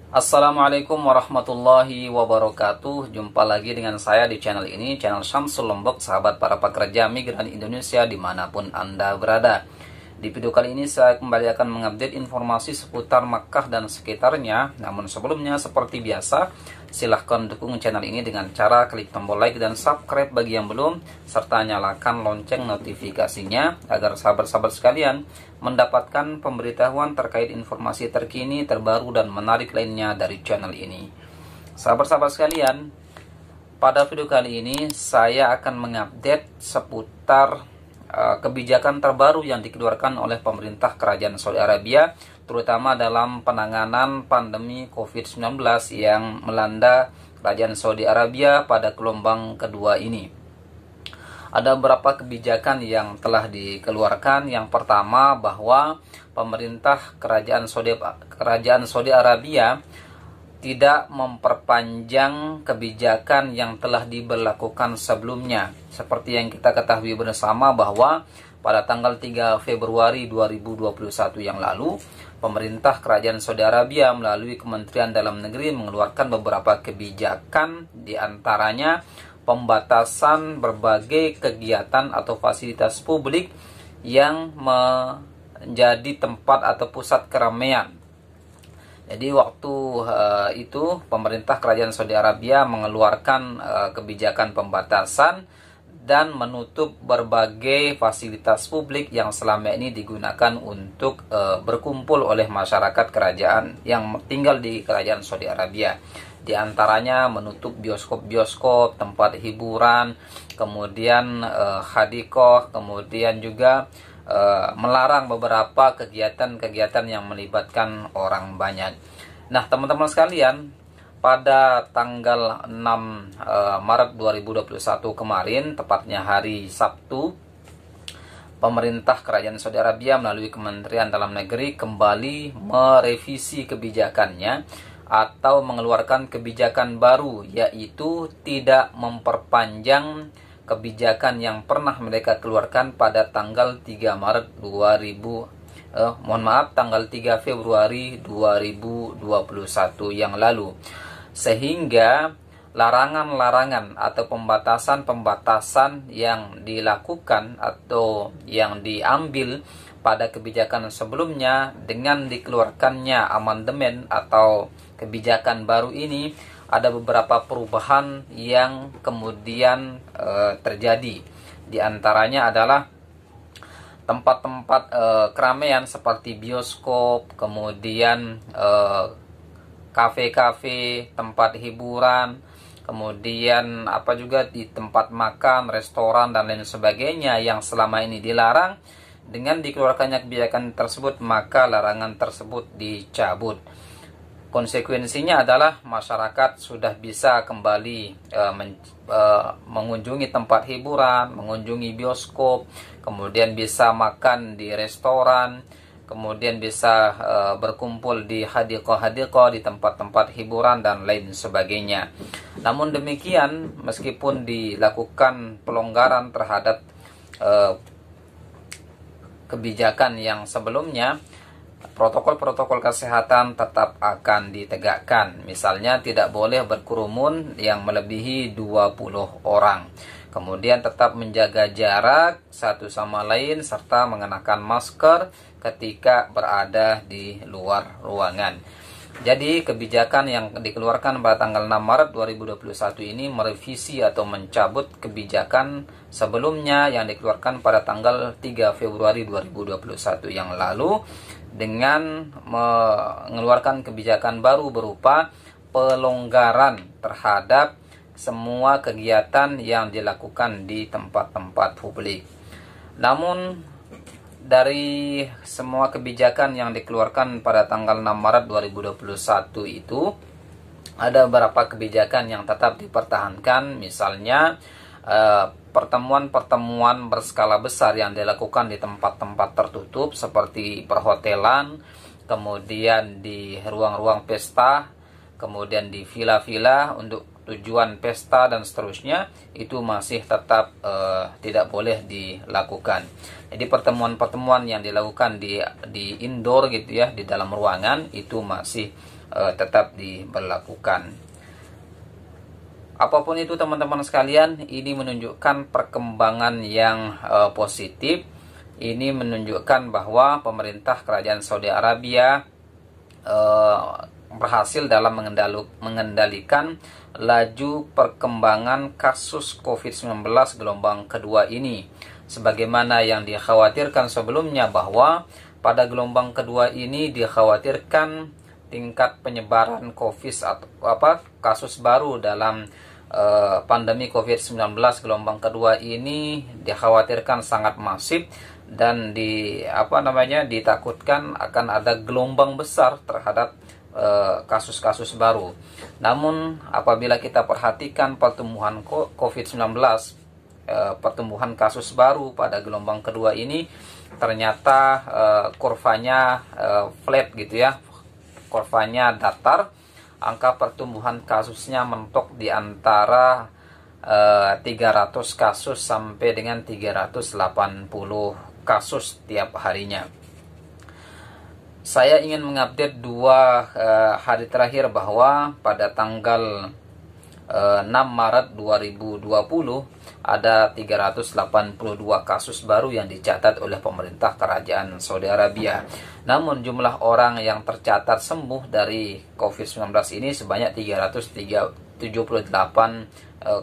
Assalamualaikum warahmatullahi wabarakatuh. Jumpa lagi dengan saya di channel ini, channel Syamsul Lombok, sahabat para pekerja migran Indonesia dimanapun Anda berada. Di video kali ini saya kembali akan mengupdate informasi seputar Makkah dan sekitarnya. Namun sebelumnya, seperti biasa, silahkan dukung channel ini dengan cara klik tombol like dan subscribe bagi yang belum, serta nyalakan lonceng notifikasinya agar sahabat-sahabat sekalian mendapatkan pemberitahuan terkait informasi terkini, terbaru, dan menarik lainnya dari channel ini. Sahabat-sahabat sekalian, pada video kali ini saya akan mengupdate seputar kebijakan terbaru yang dikeluarkan oleh pemerintah Kerajaan Saudi Arabia, terutama dalam penanganan pandemi COVID-19 yang melanda Kerajaan Saudi Arabia pada gelombang kedua ini. Ada beberapa kebijakan yang telah dikeluarkan. Yang pertama, bahwa pemerintah Kerajaan Saudi Arabia tidak memperpanjang kebijakan yang telah diberlakukan sebelumnya. Seperti yang kita ketahui bersama bahwa pada tanggal 3 Februari 2021 yang lalu, pemerintah Kerajaan Saudi Arabia melalui Kementerian Dalam Negeri mengeluarkan beberapa kebijakan, diantaranya pembatasan berbagai kegiatan atau fasilitas publik yang menjadi tempat atau pusat keramaian. Jadi waktu itu pemerintah Kerajaan Saudi Arabia mengeluarkan kebijakan pembatasan dan menutup berbagai fasilitas publik yang selama ini digunakan untuk berkumpul oleh masyarakat kerajaan yang tinggal di Kerajaan Saudi Arabia. Di antaranya menutup bioskop-bioskop, tempat hiburan, kemudian hadikoh, kemudian juga melarang beberapa kegiatan-kegiatan yang melibatkan orang banyak. Nah, teman-teman sekalian, pada tanggal 6 Maret 2021 kemarin, tepatnya hari Sabtu, pemerintah Kerajaan Saudi Arabia melalui Kementerian Dalam Negeri kembali merevisi kebijakannya atau mengeluarkan kebijakan baru, yaitu tidak memperpanjang kebijakan yang pernah mereka keluarkan pada tanggal 3 Maret tanggal 3 Februari 2021 yang lalu. Sehingga larangan-larangan atau pembatasan-pembatasan yang dilakukan atau yang diambil pada kebijakan sebelumnya dengan dikeluarkannya amandemen atau kebijakan baru ini, ada beberapa perubahan yang kemudian terjadi. Di antaranya adalah tempat-tempat keramaian seperti bioskop, kemudian kafe-kafe, tempat hiburan, kemudian juga di tempat makan, restoran, dan lain sebagainya yang selama ini dilarang. Dengan dikeluarkannya kebijakan tersebut, maka larangan tersebut dicabut. Konsekuensinya adalah masyarakat sudah bisa kembali mengunjungi tempat hiburan, mengunjungi bioskop, kemudian bisa makan di restoran, kemudian bisa berkumpul di hadikoh-hadikoh, di tempat-tempat hiburan, dan lain sebagainya. Namun demikian, meskipun dilakukan pelonggaran terhadap kebijakan yang sebelumnya, protokol-protokol kesehatan tetap akan ditegakkan. Misalnya tidak boleh berkerumun yang melebihi 20 orang. Kemudian tetap menjaga jarak satu sama lain serta mengenakan masker ketika berada di luar ruangan. Jadi kebijakan yang dikeluarkan pada tanggal 6 Maret 2021 ini merevisi atau mencabut kebijakan sebelumnya yang dikeluarkan pada tanggal 3 Februari 2021 yang lalu, dengan mengeluarkan kebijakan baru berupa pelonggaran terhadap semua kegiatan yang dilakukan di tempat-tempat publik. Namun dari semua kebijakan yang dikeluarkan pada tanggal 6 Maret 2021 itu, ada beberapa kebijakan yang tetap dipertahankan. Misalnya pertemuan-pertemuan berskala besar yang dilakukan di tempat-tempat tertutup seperti perhotelan, kemudian di ruang-ruang pesta, kemudian di villa-villa untuk tujuan pesta dan seterusnya, itu masih tetap tidak boleh dilakukan. Jadi pertemuan-pertemuan yang dilakukan di indoor gitu ya, di dalam ruangan, itu masih tetap diberlakukan. Apapun itu teman-teman sekalian, ini menunjukkan perkembangan yang positif. Ini menunjukkan bahwa pemerintah kerajaan Saudi Arabia berhasil dalam mengendalikan laju perkembangan kasus COVID-19 gelombang kedua ini. Sebagaimana yang dikhawatirkan sebelumnya bahwa pada gelombang kedua ini dikhawatirkan tingkat penyebaran kasus baru dalam pandemi COVID-19 gelombang kedua ini dikhawatirkan sangat masif dan ditakutkan akan ada gelombang besar terhadap kasus-kasus baru. Namun apabila kita perhatikan pertumbuhan COVID-19, pertumbuhan kasus baru pada gelombang kedua ini ternyata kurvanya flat gitu ya, kurvanya datar. Angka pertumbuhan kasusnya mentok di antara 300 kasus sampai dengan 380 kasus tiap harinya. Saya ingin mengupdate 2 hari terakhir bahwa pada tanggal 6 Maret 2020 ada 382 kasus baru yang dicatat oleh pemerintah kerajaan Saudi Arabia. Namun jumlah orang yang tercatat sembuh dari COVID-19 ini sebanyak 378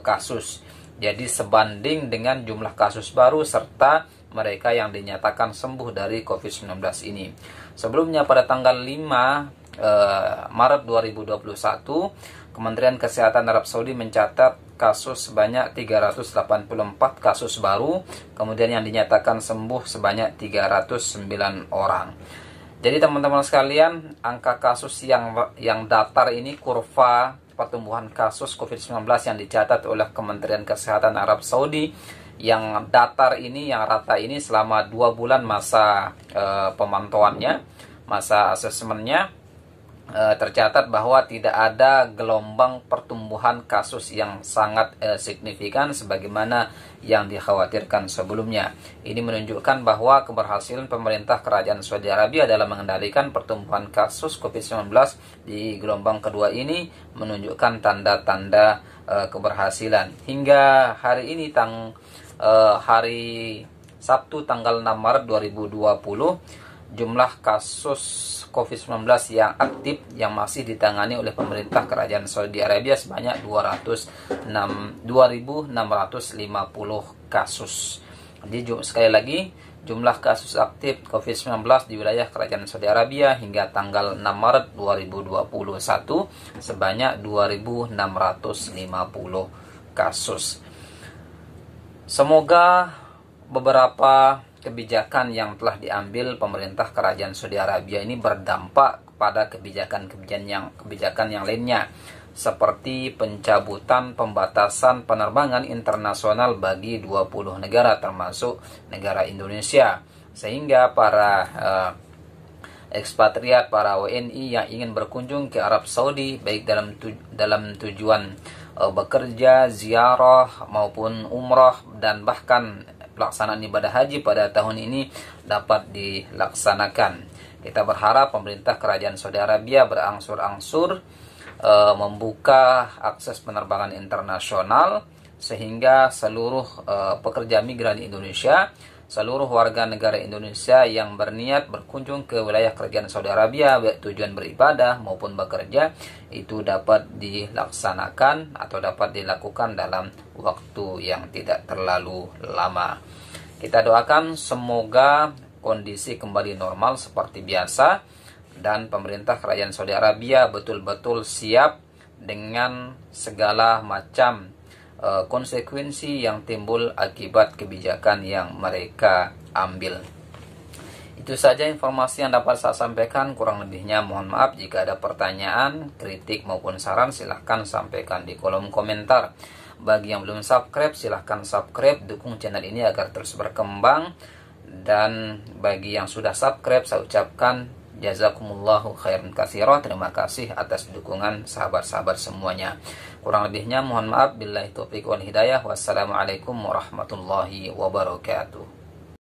kasus. Jadi sebanding dengan jumlah kasus baru serta mereka yang dinyatakan sembuh dari COVID-19 ini. Sebelumnya pada tanggal 5 Maret 2021, Kementerian Kesehatan Arab Saudi mencatat kasus sebanyak 384 kasus baru, kemudian yang dinyatakan sembuh sebanyak 309 orang. Jadi teman-teman sekalian, angka kasus yang datar ini, kurva pertumbuhan kasus COVID-19 yang dicatat oleh Kementerian Kesehatan Arab Saudi, yang datar ini, yang rata ini selama 2 bulan masa pemantauannya, masa asesmennya, tercatat bahwa tidak ada gelombang pertumbuhan kasus yang sangat signifikan sebagaimana yang dikhawatirkan sebelumnya. Ini menunjukkan bahwa keberhasilan pemerintah kerajaan Saudi Arabia dalam mengendalikan pertumbuhan kasus COVID-19 di gelombang kedua ini menunjukkan tanda-tanda keberhasilan. Hingga hari ini hari Sabtu tanggal 6 Maret 2020, jumlah kasus COVID-19 yang aktif yang masih ditangani oleh pemerintah kerajaan Saudi Arabia sebanyak 2.650 kasus. Jadi sekali lagi, jumlah kasus aktif COVID-19 di wilayah kerajaan Saudi Arabia hingga tanggal 6 Maret 2021 sebanyak 2.650 kasus. Semoga beberapa kebijakan yang telah diambil pemerintah kerajaan Saudi Arabia ini berdampak pada kebijakan yang lainnya, seperti pencabutan pembatasan penerbangan internasional bagi 20 negara termasuk negara Indonesia, sehingga para ekspatriat, para WNI yang ingin berkunjung ke Arab Saudi baik dalam tujuan bekerja, ziarah maupun umrah dan bahkan pelaksanaan ibadah haji pada tahun ini dapat dilaksanakan. Kita berharap pemerintah kerajaan Saudi Arabia berangsur-angsur membuka akses penerbangan internasional sehingga seluruh pekerja migran Indonesia, seluruh warga negara Indonesia yang berniat berkunjung ke wilayah kerajaan Saudi Arabia baik tujuan beribadah maupun bekerja itu dapat dilaksanakan atau dapat dilakukan dalam waktu yang tidak terlalu lama. Kita doakan semoga kondisi kembali normal seperti biasa dan pemerintah kerajaan Saudi Arabia betul-betul siap dengan segala macam konsekuensi yang timbul akibat kebijakan yang mereka ambil. Itu saja informasi yang dapat saya sampaikan. Kurang lebihnya mohon maaf. Jika ada pertanyaan, kritik maupun saran silahkan sampaikan di kolom komentar. Bagi yang belum subscribe silahkan subscribe, dukung channel ini agar terus berkembang. Dan bagi yang sudah subscribe saya ucapkan jazakumullahu khairan katsira. Terima kasih atas dukungan sahabat-sahabat semuanya. Kurang lebihnya mohon maaf. Billahi taufiq wal hidayah. Wassalamualaikum warahmatullahi wabarakatuh.